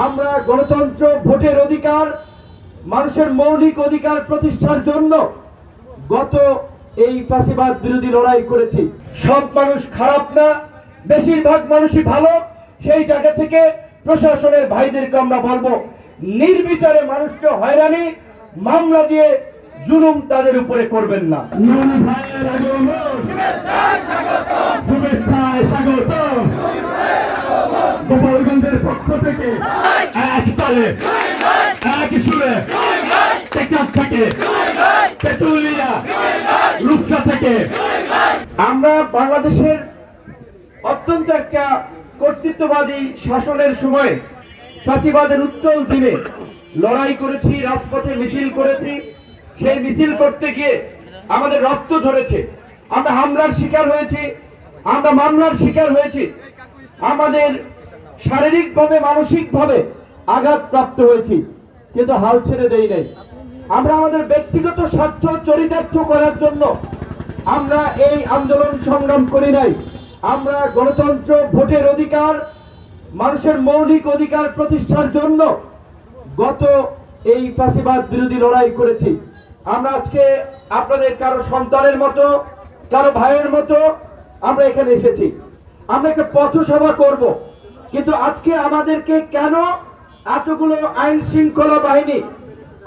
আমরা গণতন্ত্র, ভোটের অধিকার, মানুষের মৌলিক অধিকার প্রতিষ্ঠার জন্য গত এই ফ্যাসিবাদ বিরোধী লড়াই করেছি। সব মানুষ খারাপ না, বেশিরভাগ মানুষই ভালো। সেই জায়গা থেকে প্রশাসনের ভাইদেরকে আমরা বলবো, নির্বিচারে মানুষকে হয়রানি, মামলা দিয়ে জুলুম তাদের উপরে করবেন না। গোপালগঞ্জের পক্ষ থেকে এক তালে এক সুরে টেকনাফ থেকে তেতুলিয়া রূপসা থেকে আমরা বাংলাদেশের অত্যন্ত একটা কর্তৃত্ববাদী শাসনের সময় ফ্যাসিবাদের উত্তল দিনে লড়াই করেছি, রাজপথে মিছিল করেছি। সেই মিছিল করতে গিয়ে আমাদের রক্ত ঝরেছে, আমরা হামলার শিকার হয়েছি, আমরা মামলার শিকার হয়েছি, আমাদের শারীরিকভাবে মানসিকভাবে আঘাতপ্রাপ্ত হয়েছি, কিন্তু হাল ছেড়ে দেই নাই। আমরা আমাদের ব্যক্তিগত স্বার্থ চরিতার্থ করার জন্য আমরা এই আন্দোলন সংগ্রাম করি নাই। আমরা গণতন্ত্র, ভোটের অধিকার, মানুষের মৌলিক অধিকার প্রতিষ্ঠার জন্য গত এই ফ্যাসিবাদ বিরোধী লড়াই করেছি। আমরা আজকে আপনাদের কারো সন্তানের মতো, কারো ভাইয়ের মতো আমরা এখানে এসেছি। আমরা একটা পথসভা করব, কিন্তু আজকে আমাদেরকে কেন এতগুলো আইন শৃঙ্খলা বাহিনী,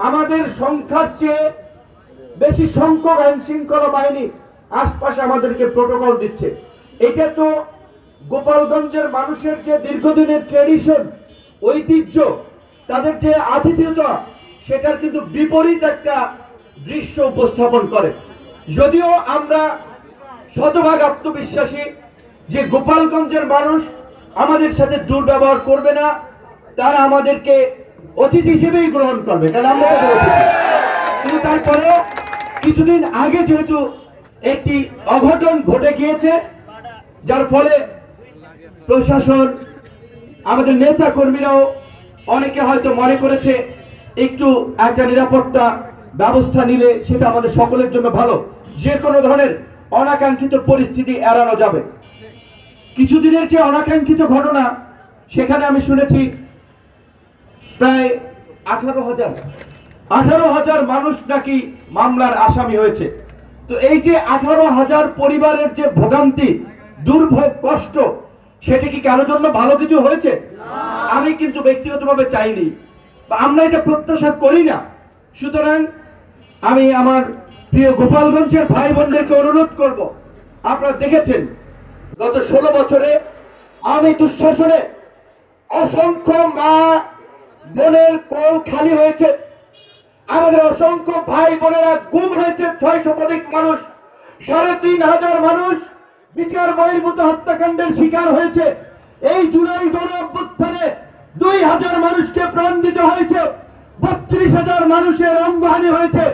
আমাদের সংখ্যার চেয়ে বেশি সংখ্যক আইন শৃঙ্খলা বাহিনী আশপাশে আমাদেরকে প্রোটোকল দিচ্ছে? এটা তো গোপালগঞ্জের মানুষের যে দীর্ঘদিনের ট্রেডিশন, ঐতিহ্য, তাদের যে আতিথেয়তা, সেটার কিন্তু বিপরীত একটা দৃশ্য উপস্থাপন করে। যদিও আমরা শতভাগ আত্মবিশ্বাসী যে গোপালগঞ্জের মানুষ আমাদের সাথে দুর্ব্যবহার করবে না, তারা আমাদেরকে অতিথি হিসেবেই গ্রহণ করবে, কারণ আমরা কিন্তু তারপরেও কিছুদিন আগে যেহেতু একটি অঘটন ঘটে গিয়েছে, যার ফলে প্রশাসন, আমাদের নেতা কর্মীরাও অনেকে হয়তো মনে করেছে একটু একটা নিরাপত্তা ব্যবস্থা নিলে সেটা আমাদের সকলের জন্য ভালো, যে কোনো ধরনের অনাকাঙ্ক্ষিত পরিস্থিতি এড়ানো যাবে। কিছুদিনের যে অনাকাঙ্ক্ষিত ঘটনা, সেখানে আমি শুনেছি প্রায় 18,000 মানুষ নাকি মামলার আসামি হয়েছে। তো এই যে 18,000 পরিবারের যে ভোগান্তি, দুর্ভোগ, কষ্ট, সেটা কি কারোর জন্য ভালো কিছু হয়েছে? আমি কিন্তু ব্যক্তিগতভাবে চাইনি, বা আমরা এটা প্রত্যাশা করি না। সুতরাং আমি আমার প্রিয় গোপালগঞ্জের ভাই বোনদেরকে অনুরোধ করব, আপনারা দেখেছেন গত 16 বছরে আমি দুঃশাসনে অসংখ্য মা বোনের কোল খালি হয়েছে, আমাদের অসংখ্য ভাই বোনেরা গুম হয়েছে, 6 শতাধিক মানুষ, 3,500 মানুষ বিচার বহির্ভূত হত্যাকাণ্ডের শিকার হয়েছে। এই জুলাই গণ অভ্যুত্থানে 2,000 মানুষকে প্রাণ দিতে হয়েছে, 32,000 মানুষের অঙ্গহানি হয়েছে।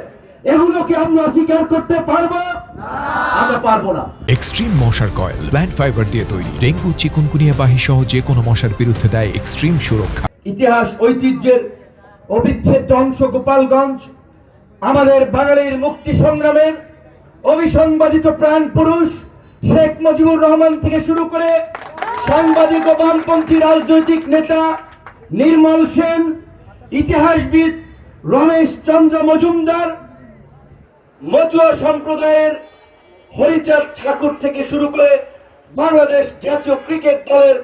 এগুলো কি আমরা অস্বীকার করতে পারবো? আমরা পারবো না। এক্সট্রিম মশার কয়েল প্ল্যান্ট ফাইবার দিয়ে তৈরি, ডেঙ্গু, চিকুনগুনিয়া বাহি সহ যে কোনো মশার বিরুদ্ধে দেয় এক্সট্রিম সুরক্ষা। ইতিহাস ঐতিহ্যের অবিচ্ছেদ্য অংশ গোপালগঞ্জ, আমাদের বাঙালির মুক্তি সংগ্রামের অবিসংবাদিত প্রাণ পুরুষ শেখ মুজিবুর রহমান থেকে শুরু করে সাংবাদিক ও বামপন্থী রাজনৈতিক নেতা নির্মল সেন, ইতিহাসবিদ রমেশ চন্দ্র মজুমদার, মতুয়া সম্প্রদায়ের হরিচাঁদ ঠাকুর থেকে শুরু করে বাংলাদেশ জাতীয় ক্রিকেট দলের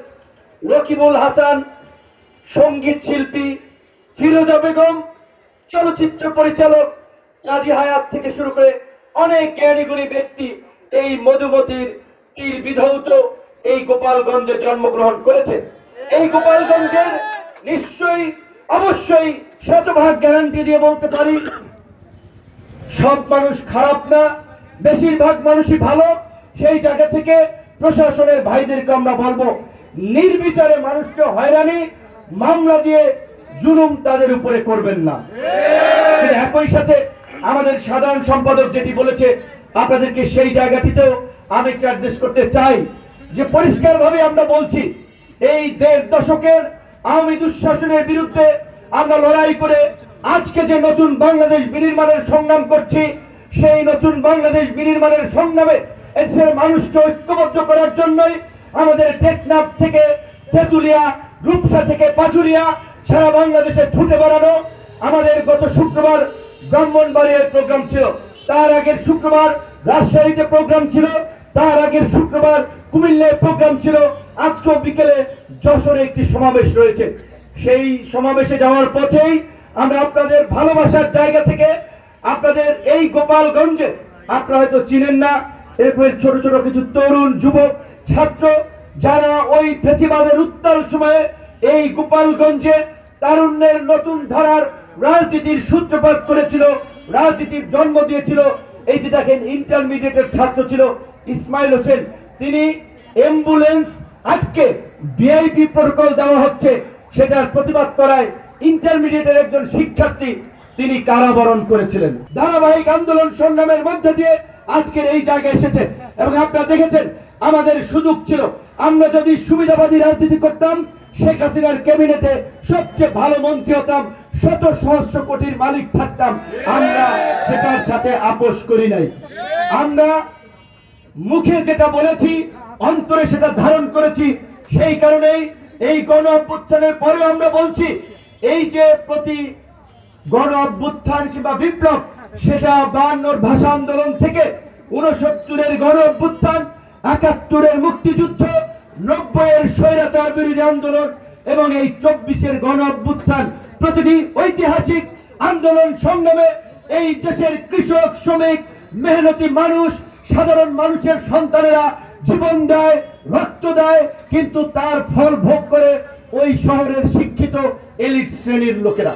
রকিবুল হাসান, সঙ্গীত শিল্পী ফিরোজা বেগম, চলচ্চিত্র পরিচালক কাজী হায়াত থেকে শুরু করে অনেক জ্ঞানীগুণী ব্যক্তি এই মধুমতির তীর বিধৌত এই গোপালগঞ্জে জন্মগ্রহণ করেছে। এই গোপালগঞ্জের নিশ্চয়ই অবশ্যই শতভাগ গ্যারান্টি দিয়ে বলতে পারি, সব মানুষ খারাপ না, বেশিরভাগ মানুষই ভালো। সেই জায়গা থেকে প্রশাসনের ভাইদেরকে আমরা বলবো, নির্বিচারে মানুষকে হয়রানি, মামলা দিয়ে জুলুম তাদের উপরে করবেন না। একই সাথে আমাদের সাধারণ সম্পাদক যেটি বলেছে, আপনাদেরকে সেই জায়গাটিতেও আমি একটু অ্যাড্রেস করতে চাই যে পরিষ্কারভাবে আমরা বলছি, এই 1.5 দশকের আওয়ামী দুঃশাসনের বিরুদ্ধে আমরা লড়াই করে আজকে যে নতুন বাংলাদেশ বিনির্মাণের সংগ্রাম করছি, সেই নতুন বাংলাদেশ বিনির্মাণের সংগ্রামে এদেশের মানুষকে ঐক্যবদ্ধ করার জন্যই আমাদের টেকনাফ থেকে তেতুলিয়া, রূপসা থেকে পাথুরিয়া সারা বাংলাদেশে ছুটে বেড়ানো। আমাদের গত শুক্রবার ব্রাহ্মণবাড়িয়ায় প্রোগ্রাম ছিল, তার আগের শুক্রবার রাজশাহীতে প্রোগ্রাম ছিল, তার আগের শুক্রবার কুমিল্লায় প্রোগ্রাম ছিল, আজকেও বিকেলে যশোরে একটি সমাবেশ রয়েছে। সেই সমাবেশে যাওয়ার পথেই আমরা আপনাদের ভালোবাসার জায়গা থেকে আপনাদের এই গোপালগঞ্জে, আপনারা হয়তো চিনেন না, এরপরে ছোট ছোট কিছু তরুণ যুবক ছাত্র যারা ওই ফেসিবাদের উত্তাল সময়ে এই গোপালগঞ্জে তারুণ্যের নতুন ধারার রাজনীতির সূত্রপাত করেছিল, রাজনীতির জন্ম দিয়েছিল। এই যে দেখেন ইন্টারমিডিয়েটের ছাত্র ছিল ইসমাইল হোসেন, তিনি অ্যাম্বুলেন্স আজকে ভিআইপি প্রোটোকল দেওয়া হচ্ছে সেটার প্রতিবাদ করায় ইন্টারমিডিয়েটের একজন শিক্ষার্থী তিনি কারাবরণ করেছিলেন। ধারাবাহিক আন্দোলন সংগ্রামের মধ্যে দিয়ে আজকের এই জায়গায় এসেছে। এবং আপনারা দেখেছেন আমাদের সুযোগ ছিল, আমরা যদি সুবিধাবাদী রাজনীতি করতাম শেখ হাসিনার ক্যাবিনেটে সবচেয়ে ভালো মন্ত্রী হতাম, শত সহস্র কোটির মালিক থাকতাম। আমরা সেটার সাথে আপোষ করি নাই। আমরা মুখে যেটা বলেছি অন্তরে সেটা ধারণ করেছি। সেই কারণেই এই গণ অভ্যুত্থানের পরে আমরা বলছি, এই যে প্রতি গণ অভ্যুত্থান কিংবা বিপ্লব, সেটা 52 ভাষা আন্দোলন থেকে 69-এর গণ অভ্যুত্থান, 71-এর মুক্তিযুদ্ধ, 90-এর স্বৈরাচার বিরোধী আন্দোলন এবং এই 24-এর গণ অভ্যুত্থান, প্রতিটি ঐতিহাসিক আন্দোলন সংগ্রামে এই দেশের কৃষক, শ্রমিক, মেহনতি মানুষ, সাধারণ মানুষের সন্তানেরা জীবন দেয়, রক্ত দেয়, কিন্তু তার ফল ভোগ করে ওই শহরের শিক্ষিত এলিট শ্রেণীর লোকেরা।